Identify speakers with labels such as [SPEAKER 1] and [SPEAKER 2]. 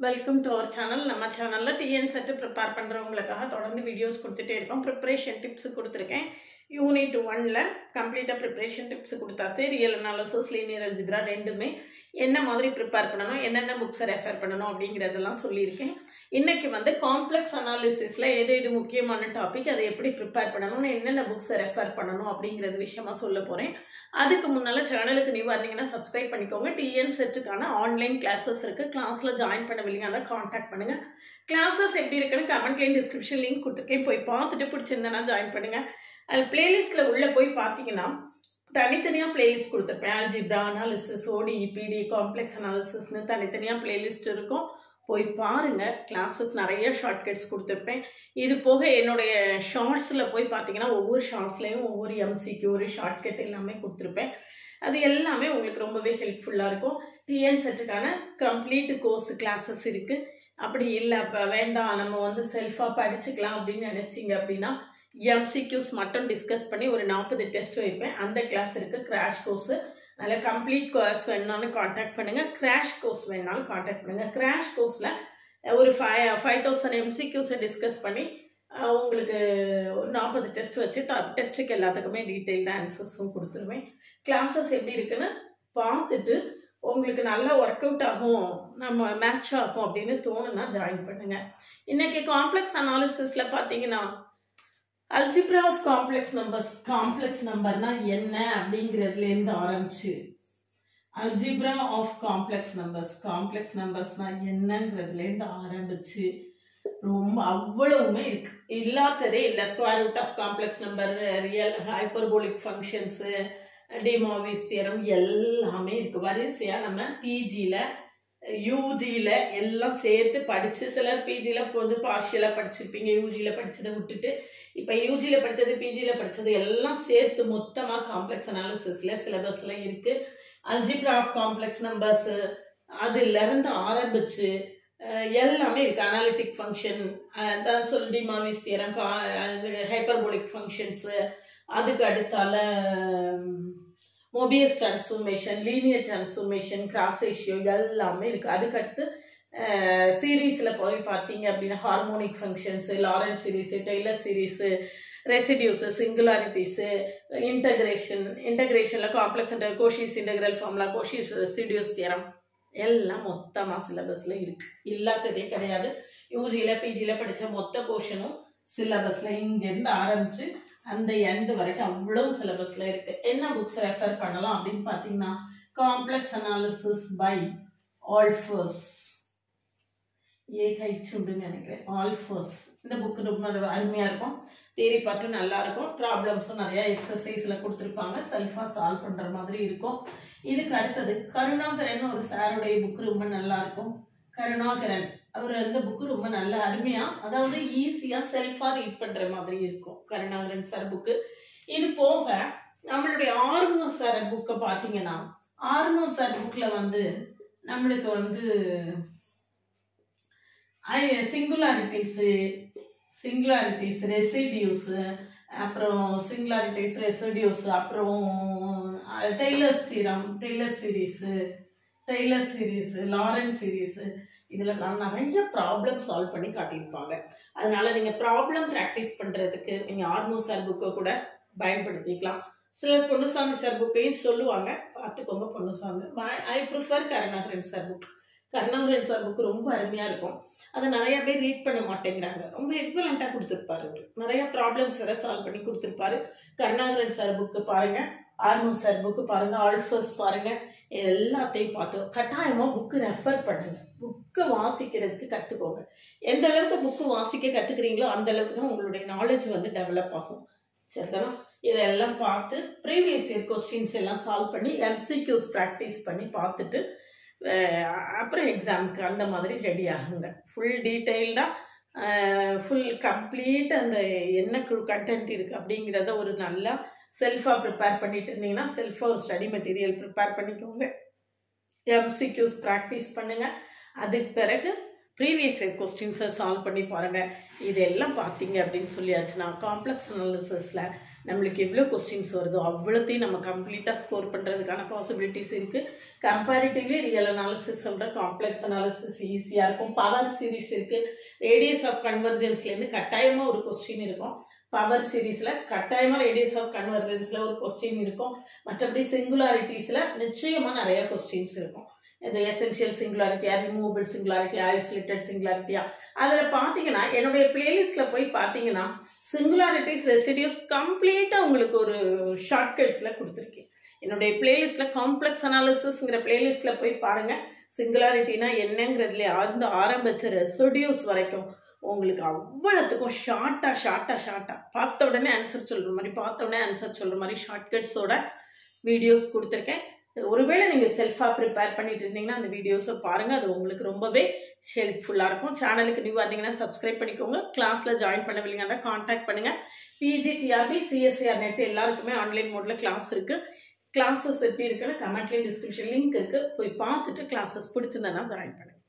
[SPEAKER 1] Welcome to our channel. நம்ம சேனலில் TN set prepare பண்ணுறவங்களுக்காக தொடர்ந்து வீடியோஸ் கொடுத்துட்டே இருக்கோம். ப்ரிப்ரேஷன் டிப்ஸ் கொடுத்துருக்கேன். யூனிட் 1ல் கம்ப்ளீட்டாக ப்ரிப்ரேஷன் டிப்ஸ் கொடுத்தாச்சு. ரியல் அனாலிசிஸ், லீனியர் அல்ஜிப்ரா ரெண்டுமே என்ன மாதிரி ப்ரிப்பேர் பண்ணணும், என்னென்ன புக்ஸை ரெஃபர் பண்ணணும் அப்படிங்கிறதெல்லாம் சொல்லியிருக்கேன். இன்றைக்கி காம்ப்ளெக்ஸ் அனாலிசிஸில் எது முக்கியமான டாபிக், அதை எப்படி ப்ரிப்பேர் பண்ணணும், என்னென்ன புக்ஸை ரெஃபர் பண்ணணும் அப்படிங்கிறது விஷயமா சொல்ல போகிறேன். அதுக்கு முன்னால் சேனலுக்கு நீ வந்தீங்கன்னா சப்ஸ்கிரைப் பண்ணிக்கோங்க. டிஎன் செட்டுக்கான ஆன்லைன் கிளாஸஸ் இருக்குது. கிளாஸில் ஜாயின் பண்ணவில்லைங்கன்னா காண்டாக்ட் பண்ணுங்கள். கிளாஸஸ் எப்படி இருக்குன்னு கமெண்ட்லேயும் டிஸ்கிரிப்ஷன் லிங்க் கொடுத்துருக்கேன். போய் பார்த்துட்டு பிடிச்சிருந்தேன்னா ஜாயின் பண்ணுங்கள். அது பிளேலிஸ்ட்டில் உள்ளே போய் பார்த்தீங்கன்னா தனித்தனியாக பிளேலிஸ்ட் கொடுத்துருப்பேன். அல்ஜிப்ரா, அனாலிசிஸ், ஓடிஇ, பிடி, காம்ப்ளெக்ஸ் அனாலிசிஸ்னு தனித்தனியாக பிளேலிஸ்ட் இருக்கும். போய் பாருங்கள். கிளாஸஸ் நிறைய ஷார்ட்கட்ஸ் கொடுத்துருப்பேன். இது போக என்னுடைய ஷார்ட்ஸில் போய் பார்த்தீங்கன்னா ஒவ்வொரு ஷார்ட்ஸ்லேயும் ஒவ்வொரு எம்சிக்கு ஒரு ஷார்ட்கட் எல்லாமே கொடுத்துருப்பேன். அது எல்லாமே உங்களுக்கு ரொம்பவே ஹெல்ப்ஃபுல்லாக இருக்கும். டிஎன் செட்டுக்கான கம்ப்ளீட் கோர்ஸ் கிளாஸஸ் இருக்குது. அப்படி இல்லை, அப்போ வேண்டாம் நம்ம செல்ஃபாக படிச்சுக்கலாம் அப்படின்னு நினச்சிங்க அப்படின்னா எம்சிக்யூஸ் மட்டும் டிஸ்கஸ் பண்ணி ஒரு 40 டெஸ்ட் வைப்பேன். அந்த கிளாஸ் இருக்குது. Crash course. அதில் கம்ப்ளீட் கோர்ஸ் வேணுனாலும் காண்டாக்ட் பண்ணுங்கள். கிராஷ் கோர்ஸ் வேணுனாலும் காண்டாக்ட் பண்ணுங்கள். கிராஷ் கோர்ஸில் ஒரு 5000 எம்சிக்யூஸை டிஸ்கஸ் பண்ணி உங்களுக்கு ஒரு 40 டெஸ்ட் வச்சு டெஸ்ட்டுக்கு எல்லாத்துக்குமே டீட்டெயில்டாக ஆன்சர்ஸும் கொடுத்துருவேன். கிளாஸஸ் எப்படி இருக்குன்னு பார்த்துட்டு உங்களுக்கு நல்லா ஒர்க் அவுட் ஆகும், நம்ம மேட்ச் ஆகும் அப்படின்னு தோணுன்னா ஜாயின் பண்ணுங்கள். இன்றைக்கி காம்ப்ளெக்ஸ் அனாலிசிஸில் பார்த்தீங்கன்னா அல்ஜிப்ரா ஆஃப் காம்ப்ளெக்ஸ் நம்பர்னா என்ன அப்படிங்கிறதுலேருந்து ஆரம்பிச்சு அல்ஜிப்ரா ஆஃப் காம்ப்ளெக்ஸ் நம்பர்ஸ்னா என்னங்கிறதுலேருந்து ஆரம்பிச்சு ரொம்ப அவ்வளவுமே இருக்கு. இல்லாததே இல்லை. Square root of complex number, real hyperbolic functions, de Moivre's theorem எல்லாமே இருக்குது. வரிசையாக நம்ம பிஜியில் யூஜியில் எல்லாம் சேர்த்து படித்து, சிலர் பிஜியில் கொஞ்சம் பார்ஷியலாக படிச்சிருப்பீங்க, யூஜியில் படித்ததை விட்டுட்டு இப்போ யூஜியில் படித்தது பிஜியில் படித்தது எல்லாம் சேர்த்து மொத்தமாக காம்ப்ளெக்ஸ் அனாலிசிஸில் சிலபஸில் இருக்குது. அல்ஜிப்ரா ஆஃப் காம்ப்ளெக்ஸ் நம்பர்ஸு அதுலேருந்து ஆரம்பித்து எல்லாமே இருக்குது. அனாலிட்டிக் ஃபங்க்ஷன் தான் சொல்லி de Moivre's theorem, hyperbolic functions, அதுக்கு அடுத்தால Mobius transformation, linear transformation, cross ratio எல்லாமே இருக்குது. அதுக்கடுத்து சீரீஸில் போய் பார்த்தீங்க அப்படின்னா harmonic functions, Laurent series, Taylor series, residues, singularities, இன்டகிரேஷனில் complex Cauchy's integral formula, Cauchy's residue theorem எல்லாம் மொத்தமாக சிலபஸில் இருக்குது. இல்லாததே கிடையாது. யூஜியில் பிஜியில் படித்த மொத்த போர்ஷனும் சிலபஸில் இங்கேருந்து ஆரம்பித்து அந்த எண்டு வரைக்கும் அவ்வளோ சிலபஸில் இருக்குது. என்ன புக்ஸ் ரெஃபர் பண்ணலாம் அப்படின்னு பார்த்தீங்கன்னா காம்ப்ளெக்ஸ் அனாலிசிஸ் பை ஆல்ஃபர்ஸ், ஏஹெச்ன்னு நினைக்கிறேன், ஆல்ஃபர்ஸ். இந்த புக்கு ரொம்ப அருமையாக இருக்கும். தியரி பார்ட்டும் நல்லாயிருக்கும். ப்ராப்ளம்ஸும் நிறையா எக்ஸசைஸில் கொடுத்துருப்பாங்க. செல்ஃபாக சால்வ் பண்ணுற மாதிரி இருக்கும். இதுக்கு அடுத்தது கருணாகரன் ஒரு சாருடைய புக்கு ரொம்ப நல்லாயிருக்கும். கருணாகரன் அவர் அந்த புக்கு ரொம்ப நல்ல அருமையாக, அதாவது ஈஸியாக செல்ஃபாக ரீட் பண்ணுற மாதிரி இருக்கும் கருணாகரன் சார் புக்கு. இது போக நம்மளுடைய ஆர்மோ சார் புக்கை பார்த்தீங்கன்னா ஆர்மோ சார் புக்கில் நம்மளுக்கு சிங்குலாரிட்டிஸ், ரெசிடியூஸு, அப்புறம் ரெசிடியூஸு, அப்புறம் டெய்லர்ஸ் தீரம், டெய்லர் சீரீஸு, லாரன்ஸ் சீரீஸு, இதில் நிறைய ப்ராப்ளம் சால்வ் பண்ணி காட்டியிருப்பாங்க. அதனால் நீங்கள் ப்ராப்ளம் ப்ராக்டிஸ் பண்ணுறதுக்கு நீங்கள் ஆர்மோ சார் புக்கை கூட பயன்படுத்திக்கலாம். சிலர் பொன்னுசாமி சார் புக்கையும் சொல்லுவாங்க, பார்த்துக்கோங்க. Ponnusamy I prefer Karunakaran sir book. Karunakaran sir book ரொம்ப அருமையாக இருக்கும். அதை நிறையா பேர் ரீட் பண்ண மாட்டேங்கிறாங்க. ரொம்ப எக்ஸலண்ட்டாக கொடுத்துருப்பாரு. அவர் நிறையா ப்ராப்ளம்ஸ் வேறு சால்வ் பண்ணி கொடுத்துருப்பாரு. கருணாகரன் சார் புக்கு பாருங்கள், ஆர்மோ சார் புக்கு பாருங்கள், ஆல்ஃபர்ஸ் பாருங்கள். எல்லாத்தையும் பார்த்தோம். கட்டாயமாக புக்கு ரெஃபர் பண்ணுங்கள். புக்கை வாசிக்கிறதுக்கு கற்றுக்கோங்க. எந்த அளவுக்கு புக்கு வாசிக்க கற்றுக்குறீங்களோ அந்த அளவுக்கு தான் உங்களுடைய நாலேஜ் டெவலப் ஆகும். சரிதானா? இதெல்லாம் பார்த்து ப்ரீவியஸ் இயர் கொஸ்டின்ஸ் எல்லாம் சால்வ் பண்ணி எம்சிக்யூஸ் ப்ராக்டிஸ் பண்ணி பார்த்துட்டு அப்புறம் எக்ஸாமுக்கு அந்த மாதிரி ரெடி ஆகுங்க. ஃபுல் டீட்டெயில்டாக ஃபுல் கம்ப்ளீட் அந்த என்ன கண்டென்ட் இருக்குது அப்படிங்கிறத ஒரு நல்லா செல்ஃபாக ப்ரிப்பேர் பண்ணிட்டு இருந்தீங்கன்னா செல்ஃபாக ஒரு ஸ்டடி மெட்டீரியல் ப்ரிப்பேர் பண்ணிக்கோங்க. எம்சிக்யூஸ் ப்ராக்டிஸ் பண்ணுங்கள். அதுக்கு பிறகு ப்ரீவியஸ் இயர் கொஸ்டின்ஸை சால்வ் பண்ணி பாருங்கள். இதெல்லாம் பார்த்தீங்க அப்படின்னு சொல்லியாச்சுன்னா காம்ப்ளெக்ஸ் அனாலிசிஸில் நம்மளுக்கு எவ்வளோ கொஸ்டின்ஸ் வருதோ அவ்வளோத்தையும் நம்ம கம்ப்ளீட்டாக ஸ்கோர் பண்ணுறதுக்கான பாசிபிலிட்டிஸ் இருக்குது. கம்பேரிட்டிவ்லி ரியல் அனாலிசிஸோட காம்ப்ளெக்ஸ் அனாலிசிஸ் ஈஸியாக இருக்கும். பவர் சீரிஸ் இருக்குது. ரேடியஸ் ஆஃப் கன்வர்ஜென்ஸ்லேருந்து கட்டாயமாக ஒரு கொஸ்டின் இருக்கும். பவர் சீரீஸில் கட்டாயமாக ரேடியஸ் ஆஃப் கன்வர்ஜென்ஸில் ஒரு கொஸ்டின் இருக்கும். மற்றபடி சிங்குலாரிட்டிஸில் நிச்சயமாக நிறைய கொஸ்டின்ஸ் இருக்கும். இந்த எசென்ஷியல் சிங்குலாரிட்டியா, ரிமூவபிள் சிங்குலாரிட்டியா, ஐசோலேட்டட் சிங்குலாரிட்டியா, அதில் பார்த்தீங்கன்னா என்னுடைய பிளேலிஸ்ட்டில் போய் பார்த்தீங்கன்னா சிங்குலாரிட்டிஸ் ரெசிடியூஸ் கம்ப்ளீட்டாக உங்களுக்கு ஒரு ஷார்ட்கட்ஸில் கொடுத்துருக்கேன். என்னுடைய பிளேலிஸ்ட்டில் காம்ப்ளெக்ஸ் அனாலிசிஸ்ங்கிற பிளேலிஸ்ட்டில் போய் பாருங்கள். சிங்குலாரிட்டினா என்னங்கிறதுல ஆரம்பிச்ச ரெசிடியூஸ் வரைக்கும் உங்களுக்கு அவ்வளோத்துக்கும் ஷார்ட்டாக பார்த்த உடனே ஆன்சர் சொல்கிற மாதிரி ஷார்ட்கட்ஸோட வீடியோஸ் கொடுத்துருக்கேன். ஒருவேளை நீங்கள் செல்ஃபாக ப்ரிப்பேர் பண்ணிட்டு இருந்தீங்கன்னா அந்த வீடியோஸை பாருங்கள். அது உங்களுக்கு ரொம்பவே ஹெல்ப்ஃபுல்லாக இருக்கும். சேனலுக்கு நியூ வந்தீங்கன்னா சப்ஸ்கிரைப் பண்ணிக்கோங்க. கிளாஸில் ஜாயின் பண்ணவில்லைங்கன்னா கான்டாக்ட் பண்ணுங்கள். பிஜி, டிஆர்பி, சிஎஸ்ஐஆர் நெட் எல்லாருக்குமே ஆன்லைன் மோடில் கிளாஸ் இருக்குது. கிளாஸஸ் எப்படி இருக்குன்னு கமெண்ட்லேயும் டிஸ்கிரிப்ஷன் லிங்க் இருக்குது. போய் பார்த்துட்டு கிளாஸஸ் பிடிச்சிருந்தேன்னா ஜாயின் பண்ணுங்கள்.